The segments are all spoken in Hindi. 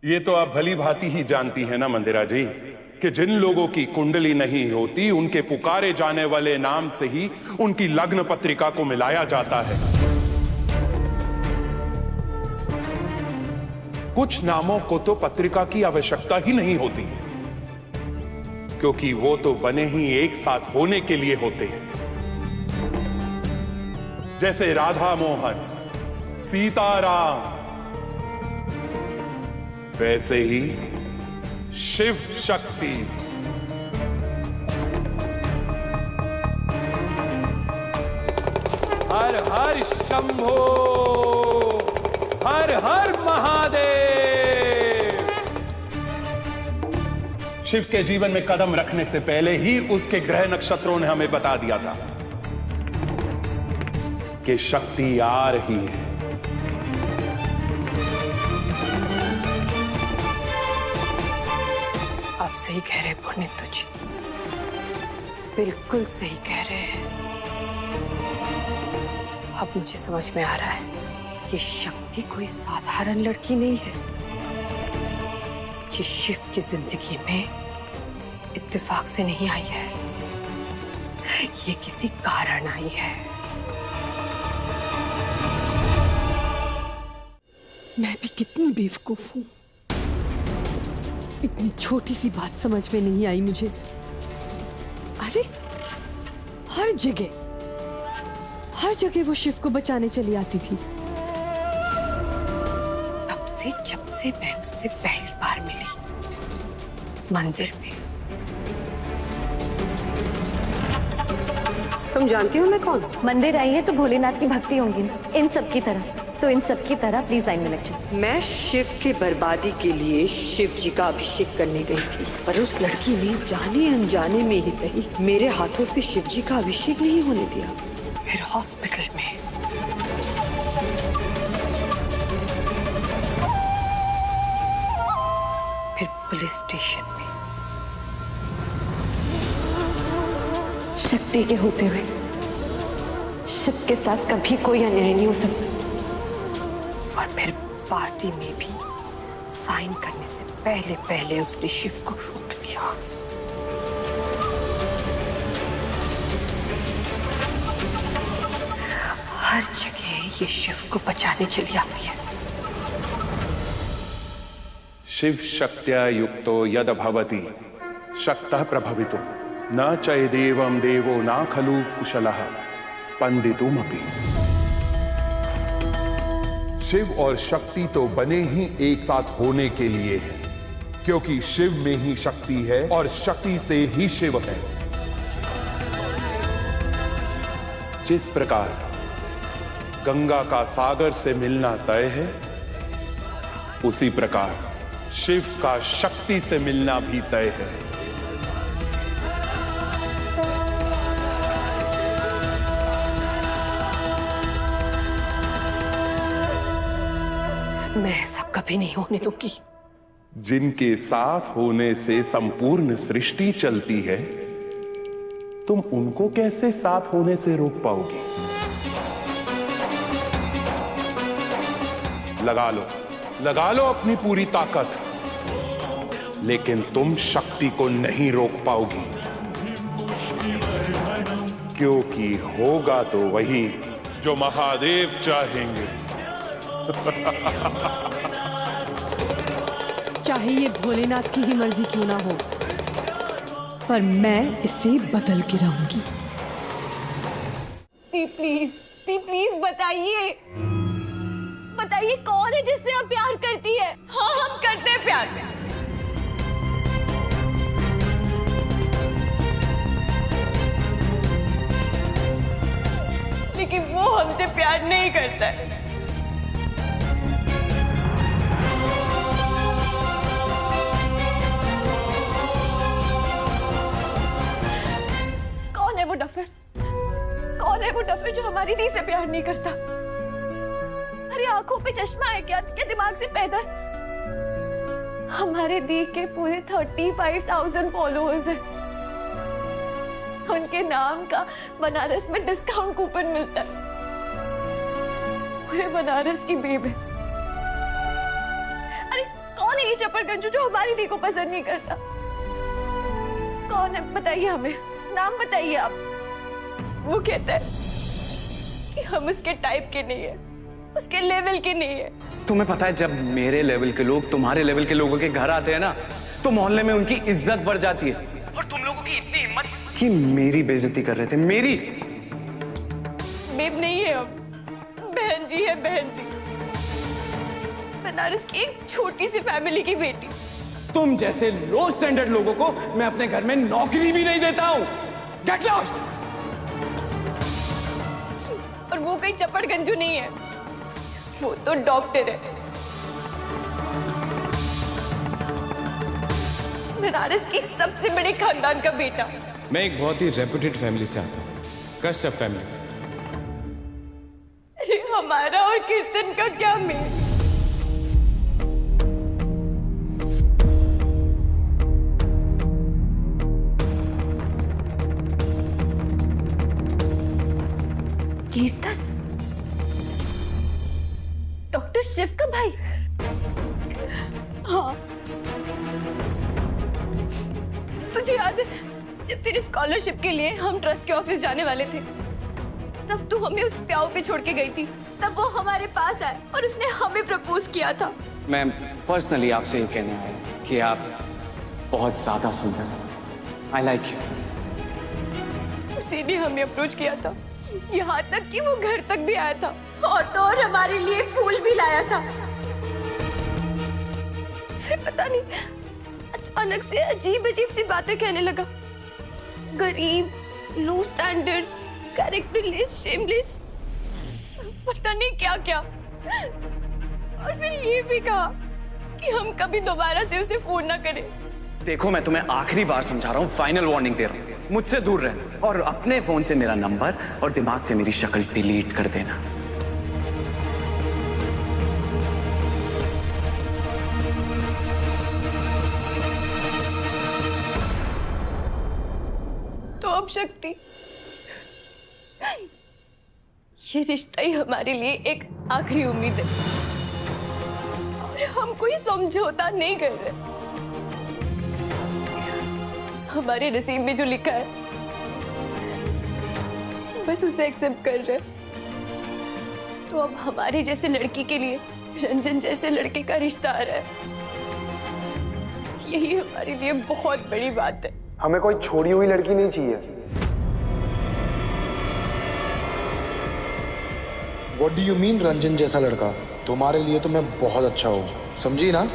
ये तो आप भली भांति ही जानती हैं ना मंदिरा जी कि जिन लोगों की कुंडली नहीं होती उनके पुकारे जाने वाले नाम से ही उनकी लग्न पत्रिका को मिलाया जाता है। कुछ नामों को तो पत्रिका की आवश्यकता ही नहीं होती, क्योंकि वो तो बने ही एक साथ होने के लिए होते हैं। जैसे राधा मोहन, सीताराम, वैसे ही शिव शक्ति। हर हर शंभो, हर हर महादेव। शिव के जीवन में कदम रखने से पहले ही उसके ग्रह नक्षत्रों ने हमें बता दिया था कि शक्ति आ रही है। आप सही कह रहे पुनीत जी, बिल्कुल सही कह रहे हैं। अब मुझे समझ में आ रहा है, ये शक्ति कोई साधारण लड़की नहीं है। ये शिव की जिंदगी में इत्तेफाक से नहीं आई है, ये किसी कारण आई है। मैं भी कितनी बेवकूफ हूं, इतनी छोटी सी बात समझ में नहीं आई मुझे। अरे हर जगह वो शिव को बचाने चली आती थी। तब से जब से मैं उससे पहली बार मिली मंदिर में। तुम जानती हो मैं कौन? मंदिर आई है तो भोलेनाथ की भक्ति होंगी ना, इन सब की तरह। तो इन सब की तरह प्लीज लाइन में लग जाए। मैं शिव के बर्बादी के लिए शिव जी का अभिषेक करने गई थी, पर उस लड़की ने जाने अनजाने में ही सही मेरे हाथों से शिव जी का अभिषेक नहीं होने दिया। फिर हॉस्पिटल में, फिर पुलिस स्टेशन में। शक्ति के होते हुए शिव के साथ कभी कोई अन्याय नहीं हो सकता। और फिर पार्टी में भी साइन करने से पहले उसने शिव को रोक लिया। हर जगह ये शिव को बचाने चली आती है। शिव शक्त्या युक्तो यद भवति शक्तः प्रभवितो न चैदेवं देवो न खलु कुशलः स्पंदितुमपि। शिव और शक्ति तो बने ही एक साथ होने के लिए है, क्योंकि शिव में ही शक्ति है और शक्ति से ही शिव है। जिस प्रकार गंगा का सागर से मिलना तय है, उसी प्रकार शिव का शक्ति से मिलना भी तय है। मैं ऐसा कभी नहीं होने दूंगी। जिनके साथ होने से संपूर्ण सृष्टि चलती है, तुम उनको कैसे साथ होने से रोक पाओगी? लगा लो अपनी पूरी ताकत, लेकिन तुम शक्ति को नहीं रोक पाओगी, क्योंकि होगा तो वही जो महादेव चाहेंगे। चाहे ये भोलेनाथ की ही मर्जी क्यों ना हो, पर मैं इसे बदल के रहूंगी। प्लीज बताइए कौन है जिससे आप प्यार करती है? हाँ, हम करते हैं प्यार। लेकिन वो हमसे प्यार नहीं करता है। कौन है वो डफर जो हमारी दी से प्यार नहीं करता? अरे आंखों पे चश्मा है क्या दिमाग से पैदल? हमारे दी के पूरे 35,000 फॉलोअर्स हैं। उनके नाम का बनारस में डिस्काउंट कूपन मिलता है। पूरे बनारस की बेब है। अरे कौन है ये चप्पड़ गंजू जो हमारी दी को पसंद नहीं करता। कौन है बताइए हमें, नाम बताइए आप। वो कहता है कि हम उसके टाइप के नहीं है, उसके लेवल के नहीं है। तुम्हें पता है जब मेरे लेवल के लोग तुम्हारे लेवल के लोगों के घर आते हैं ना, तो मोहल्ले में उनकी इज्जत बढ़ जाती है। और तुम लोगों की इतनी हिम्मत कि मेरी बेइज्जती कर रहे थे, मेरी। बेब नहीं है, हम बहन जी है, बहन जी। बनारस की एक छोटी सी फैमिली की बेटी। तुम जैसे लो स्टैंडर्ड लोगों को मैं अपने घर में नौकरी भी नहीं देता हूं। Get lost. और वो कोई चप्पड़ गंजू नहीं है, वो तो डॉक्टर है। बनारस की सबसे बड़े खानदान का बेटा। मैं एक बहुत ही रेप्यूटेड फैमिली से आता हूँ, कश्यप फैमिली। अरे हमारा और कीर्तन का क्या मेल? कीर्तन डॉक्टर शिव का भाई? हाँ, मुझे याद है जब तेरे स्कॉलरशिप के लिए हम ट्रस्ट के ऑफिस जाने वाले थे, तब तू हमें उस प्याऊ पे छोड़ के गई थी। तब वो हमारे पास आया और उसने हमें प्रपोज किया था। मैं पर्सनली आपसे ये कहने आया कि आप बहुत ज्यादा सुंदर हैं। I like you. उसी ने हमें अप्रोच किया था, यहाँ तक कि वो घर तक भी आया था और तो और हमारे लिए फूल भी लाया था। फिर पता नहीं अचानक से अजीब अजीब सी बातें कहने लगा। गरीब, लो स्टैंडर्ड, कैरेक्टरलेस, शेमलेस, पता नहीं क्या क्या। और फिर ये भी कहा कि हम कभी दोबारा से उसे फोन ना करें। देखो मैं तुम्हें आखिरी बार समझा रहा हूँ, फाइनल वार्निंग दे रहा हूँ, मुझसे दूर रहना और अपने फोन से मेरा नंबर और दिमाग से मेरी शक्ल डिलीट कर देना। तो अब शक्ति, ये रिश्ता ही हमारे लिए एक आखिरी उम्मीद है और हम कोई समझौता नहीं कर रहे। हमारे नसीब में जो लिखा है बस उसे एक्सेप्ट कर रहे। तो अब हमारे जैसे लड़की के लिए रंजन जैसे लड़के का रिश्ता आ रहा है। यही हमारे लिए बहुत बड़ी बात है। हमें कोई छोड़ी हुई लड़की नहीं चाहिए। What do you mean Ranjan जैसा लड़का? तुम्हारे लिए तो मैं बहुत अच्छा हूँ, समझी ना?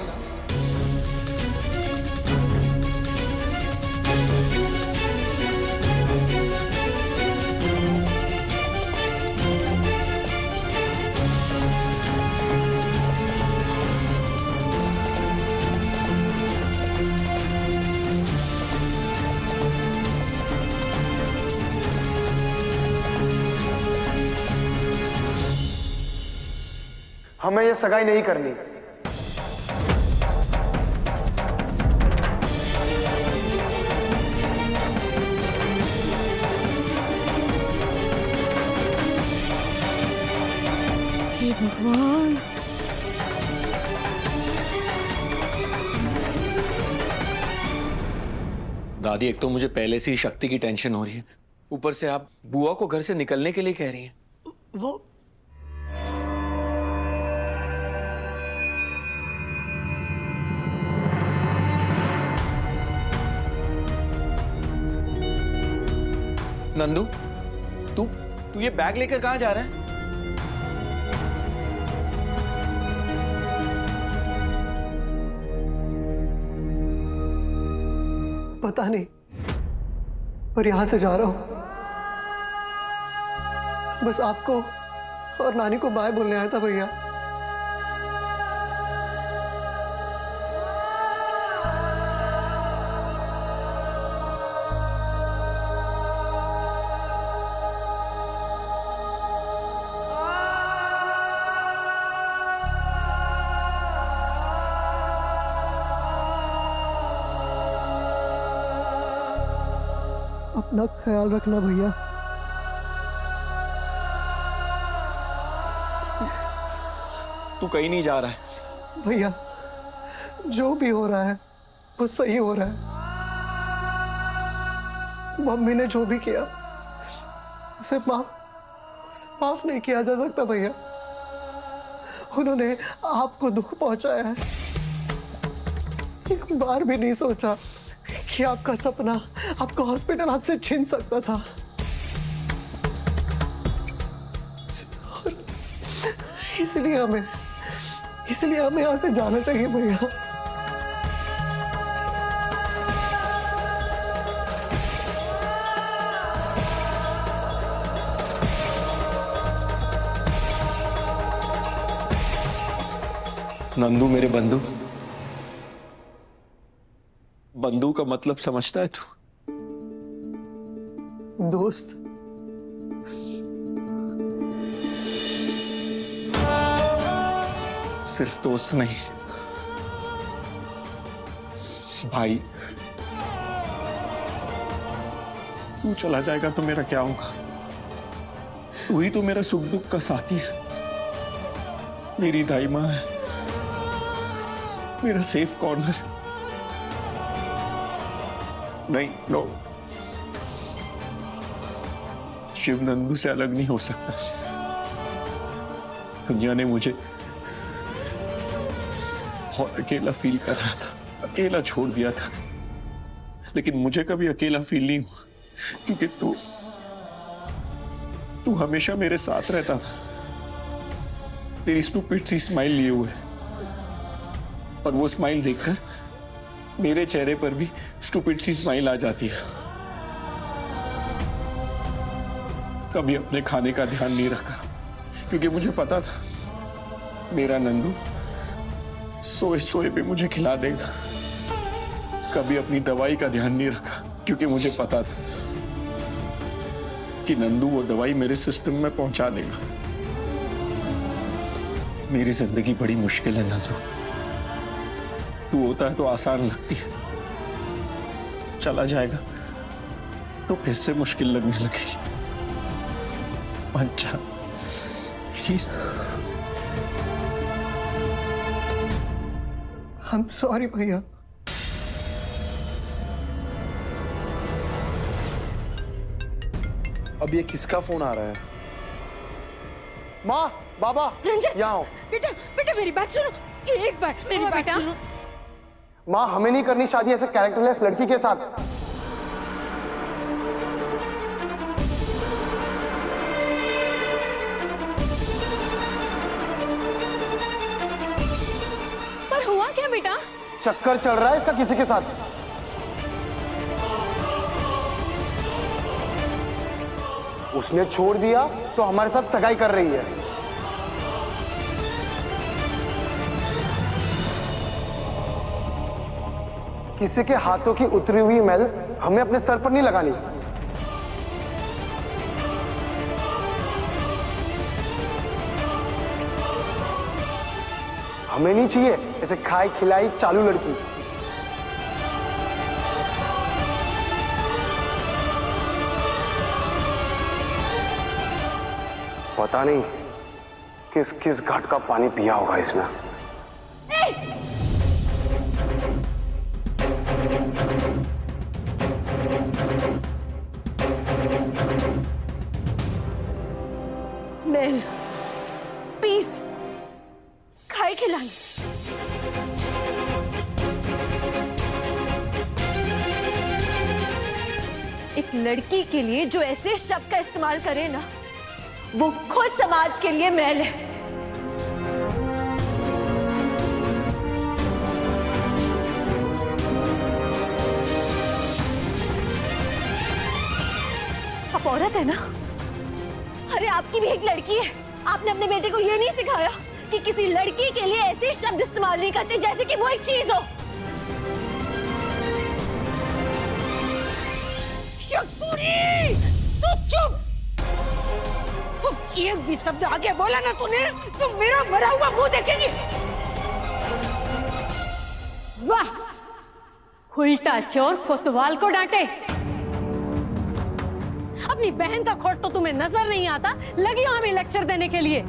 हमें ये सगाई नहीं करनी। हे भगवान, दादी, एक तो मुझे पहले से ही शक्ति की टेंशन हो रही है, ऊपर से आप बुआ को घर से निकलने के लिए कह रही हैं। वो नंदू, तू ये बैग लेकर कहां जा रहा है? पता नहीं, पर यहां से जा रहा हूं। बस आपको और नानी को बाय बोलने आया था भैया। अपना ख्याल रखना भैया। तू कहीं नहीं जा रहा है भैया, जो भी हो रहा है वो सही हो रहा है। मम्मी ने जो भी किया उसे माफ नहीं किया जा सकता भैया। उन्होंने आपको दुख पहुंचाया है। एक बार भी नहीं सोचा कि आपका सपना, आपका हॉस्पिटल आपसे छीन सकता था। और इसलिए हमें यहां से जाना चाहिए भैया। नंदू मेरे बंधु, बंधु का मतलब समझता है तू? दोस्त। सिर्फ दोस्त नहीं, भाई। तू चला जाएगा तो मेरा क्या होगा? तू ही तो मेरा सुख दुख का साथी है, मेरी दाई माँ है, मेरा सेफ कॉर्नर। नहीं, नो, शिव नंदू से अलग नहीं हो सकता। दुनिया ने मुझे बहुत अकेला फील कर रहा था, अकेला छोड़ दिया था, लेकिन मुझे कभी अकेला फील नहीं हुआ, क्योंकि तू हमेशा मेरे साथ रहता था, तेरी स्टूपिड सी स्माइल लिए हुए। और वो स्माइल देखकर मेरे चेहरे पर भी स्टूपिड सी स्माइल आ जाती है। कभी अपने खाने का ध्यान नहीं रखा, क्योंकि मुझे पता था मेरा नंदू सोए सोए पे मुझे खिला देगा। कभी अपनी दवाई का ध्यान नहीं रखा, क्योंकि मुझे पता था कि नंदू वो दवाई मेरे सिस्टम में पहुंचा देगा। मेरी जिंदगी बड़ी मुश्किल है नंदू, तू होता है तो आसान लगती है, चला जाएगा तो फिर से मुश्किल लगने लगेगी। अच्छा प्लीज। आई एम सॉरी भैया। अब ये किसका फोन आ रहा है? माँ, बाबा, यहाँ आओ। बेटा बेटा मेरी बात सुनो, एक बार मेरी बात सुनो। माँ, हमें नहीं करनी शादी ऐसे कैरेक्टरलेस लड़की के साथ। पर हुआ क्या बेटा? चक्कर चल रहा है इसका किसी के साथ। उसने छोड़ दिया तो हमारे साथ सगाई कर रही है। किसी के हाथों की उतरी हुई मैल हमें अपने सर पर नहीं लगानी। हमें नहीं चाहिए ऐसे खाई खिलाई चालू लड़की। पता नहीं किस किस घाट का पानी पिया होगा इसने। मेल, पीस, खाई खिलाई। एक लड़की के लिए जो ऐसे शब्द का इस्तेमाल करे ना, वो खुद समाज के लिए मैल है। आप औरत है ना? अरे आपकी भी एक लड़की है। आपने अपने बेटे को ये नहीं सिखाया कि किसी लड़की के लिए ऐसे शब्द इस्तेमाल नहीं करते जैसे कि वो एक चीज हो। शक्ति, तू चुप। एक भी शब्द आगे बोला ना तूने तो मेरा मरा हुआ मुंह देखेगी। वाह, उल्टा चोर कोतवाल को डांटे। अपनी बहन का खोट तो तुम्हें नजर नहीं आता, लगी हो हमें लेक्चर देने के लिए।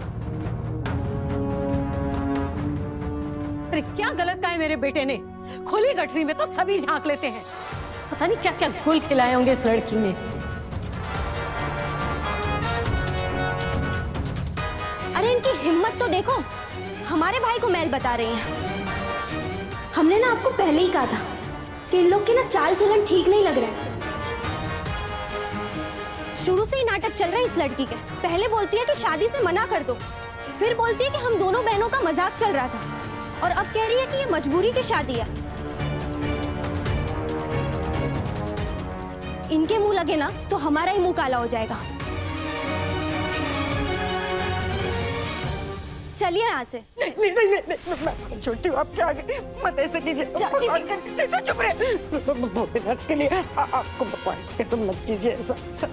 आखिर क्या गलत कहा है मेरे बेटे ने? खुली गठरी में तो सभी झांक लेते हैं। पता नहीं क्या क्या गुल खिलाए होंगे इस लड़की ने। अरे इनकी हिम्मत तो देखो, हमारे भाई को मैल बता रही हैं। हमने ना आपको पहले ही कहा था कि इन लोग के ना चाल चलन ठीक नहीं लग रहा है। शुरू से ही नाटक चल रहा है इस लड़की के। पहले बोलती है कि शादी से मना कर दो, फिर बोलती है कि हम दोनों बहनों का मजाक चल रहा था, और अब कह रही है कि ये मजबूरी की शादी है। इनके मुंह लगे ना तो हमारा ही मुंह काला हो जाएगा। चलिए यहाँ से। नहीं नहीं नहीं, मैं छोटी हूँ आपके आगे, मत ऐसे कीजिए। तो चुप रहे। भोलेनाथ के लिए आपको भगवान की कसम मत कीजिए ऐसा।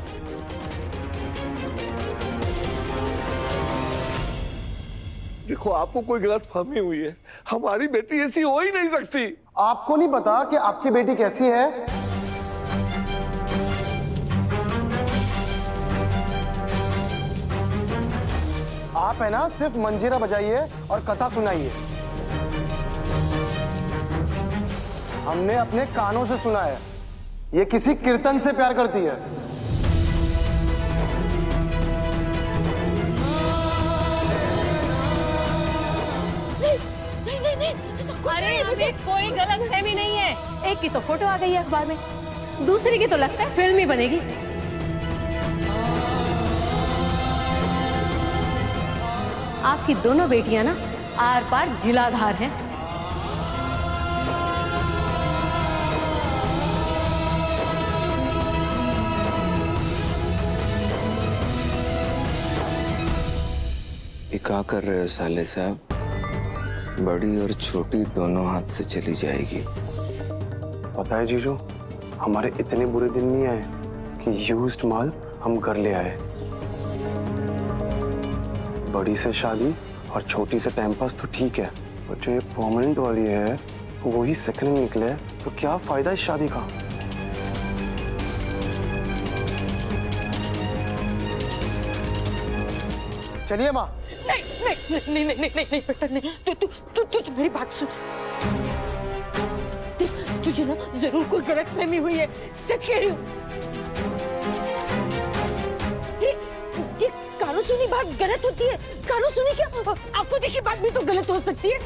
देखो, आपको कोई गलतफहमी हुई है। हमारी बेटी ऐसी हो ही नहीं सकती। आपको नहीं पता कि आपकी बेटी कैसी है? आप है ना सिर्फ मंजीरा बजाइए और कथा सुनाइए। हमने अपने कानों से सुना है ये किसी कीर्तन से प्यार करती है। अरे हमें कोई गलतफहमी नहीं है। एक की तो फोटो आ गई है अखबार में, दूसरी की तो लगता है फिल्म ही बनेगी। आपकी दोनों बेटियां ना आर पार जिलाधार हैं। ये क्या कर रहे हो साले साहब? बड़ी और छोटी दोनों हाथ से चली जाएगी। पता है जीजू, हमारे इतने बुरे दिन नहीं आए कि यूज्ड माल हम घर ले आए। बड़ी से शादी और छोटी से टाइम पास तो ठीक है, पर जो ये परमानेंट वाली है वही सेकंड निकले, तो क्या फायदा इस शादी का? चलिए माँ। नहीं नहीं नहीं नहीं नहीं नहीं बेटा नहीं। तू मेरी बात सुन। तुझे ना जरूर कोई गलतफहमी हुई है, सच कह रही हूँ। ये कानों सुनी बात गलत होती है। कानों सुनी क्या, आपको देखी बात भी तो गलत हो सकती है।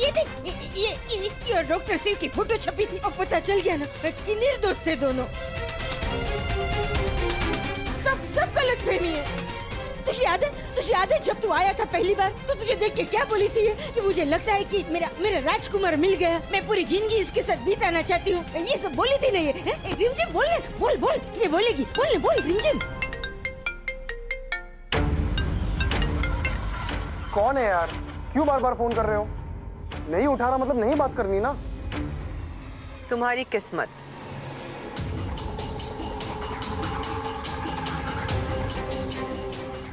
ये देख, ये इसकी और डॉक्टर सिंह की फोटो छपी थी और पता चल गया ना कि निर्दोष थे दोनों। सब गलतफहमी है। तुझे याद है जब तू आया था पहली बार तो तुझे देख के क्या बोली थी कि मुझे लगता है कि मेरा राजकुमार मिल गया, मैं पूरी जिंदगी इसके साथ बिताना चाहती हूँ। ये सब बोली थी नहीं है? रिमझिम बोल ये बोलेगी। बोल रिमझिम। कौन है यार? क्यों बार बार फोन कर रहे हो? नहीं उठा रहा मतलब नहीं बात करनी ना। तुम्हारी किस्मत।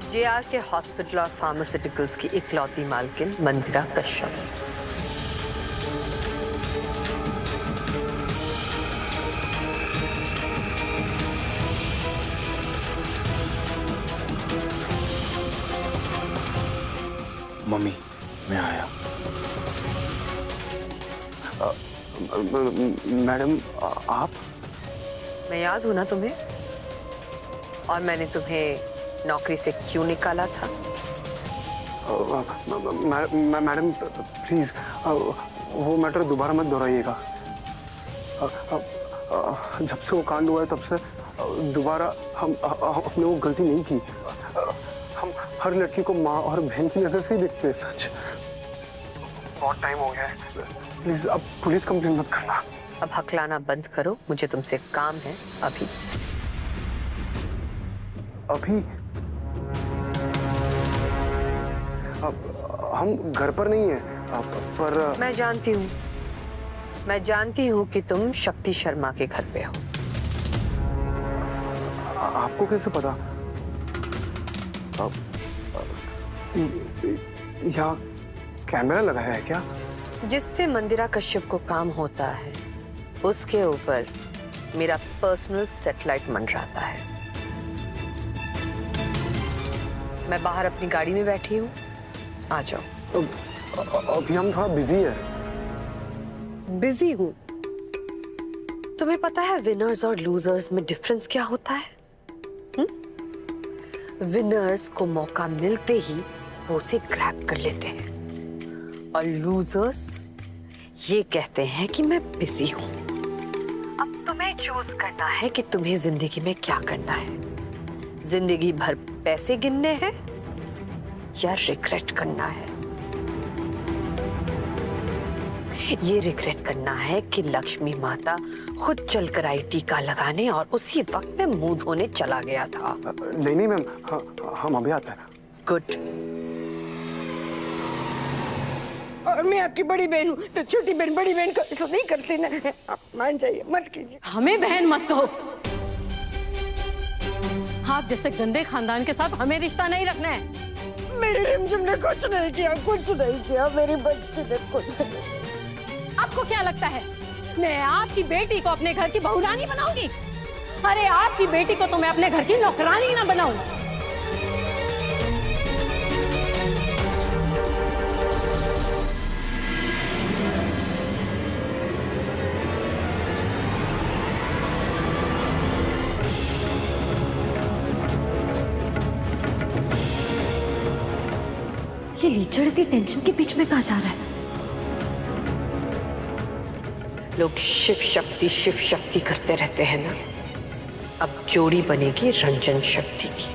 JR के हॉस्पिटल और फार्मास्यूटिकल्स की इकलौती मालकिन मंदिरा कश्यप। मम्मी, मैं आया। मैडम, आप? मैं याद हूं ना तुम्हें? और मैंने तुम्हें नौकरी से क्यों निकाला था? मैडम प्लीज वो मैटर दोबारा मत दोहराइएगा। जब से वो कांड हुआ है तब से दोबारा हमने वो गलती नहीं की। हम हर लड़की को माँ और बहन की नजर से ही देखते हैं। सच बहुत टाइम हो गया है। प्लीज अब पुलिस कंप्लेंट मत करना। अब हकलाना बंद करो, मुझे तुमसे काम है अभी। हम घर पर नहीं है पर मैं जानती हूँ कि तुम शक्ति शर्मा के घर पे हो। आपको कैसे पता? यहाँ कैमरा लगाया है क्या? जिससे मंदिरा कश्यप को काम होता है उसके ऊपर मेरा पर्सनल सैटेलाइट मंडराता है। मैं बाहर अपनी गाड़ी में बैठी हूँ, आ जाओ। अभी हम थोड़ा बिजी है। बिजी हूँ? तुम्हें पता है विनर्स और लूजर्स में डिफरेंस क्या होता है? विनर्स को मौका मिलते ही वो उसे ग्रैब कर लेते हैं और लूजर्स ये कहते हैं कि मैं बिजी हूँ। अब तुम्हें चूज करना है कि तुम्हें जिंदगी में क्या करना है। जिंदगी भर पैसे गिनने हैं या रिग्रेट करना है। ये रिग्रेट करना है कि लक्ष्मी माता खुद चलकर आई टीका लगाने और उसी वक्त में मुंह धोने चला गया था। नहीं मैम, हम अभी आते हैं। गुड। और मैं आपकी बड़ी बहन हूँ तो छोटी बहन बड़ी बहन को ऐसा नहीं करती ना। आप मान जाइए, मत कीजिए। हमें बहन मत कहो। आप जैसे गंदे खानदान के साथ हमें रिश्ता नहीं रखना है। मेरी रिमझिम ने कुछ नहीं किया, कुछ नहीं किया। मेरी बच्ची ने कुछ नहीं। आपको क्या लगता है मैं आपकी बेटी को अपने घर की बहुरानी बनाऊंगी? अरे आपकी बेटी को तो मैं अपने घर की नौकरानी ना बनाऊंगी। ये लीचड़ इतनी टेंशन के बीच में कहाँ जा रहा है? लोग शिव शक्ति करते रहते हैं ना। अब जोड़ी बनेगी रंजन शक्ति की।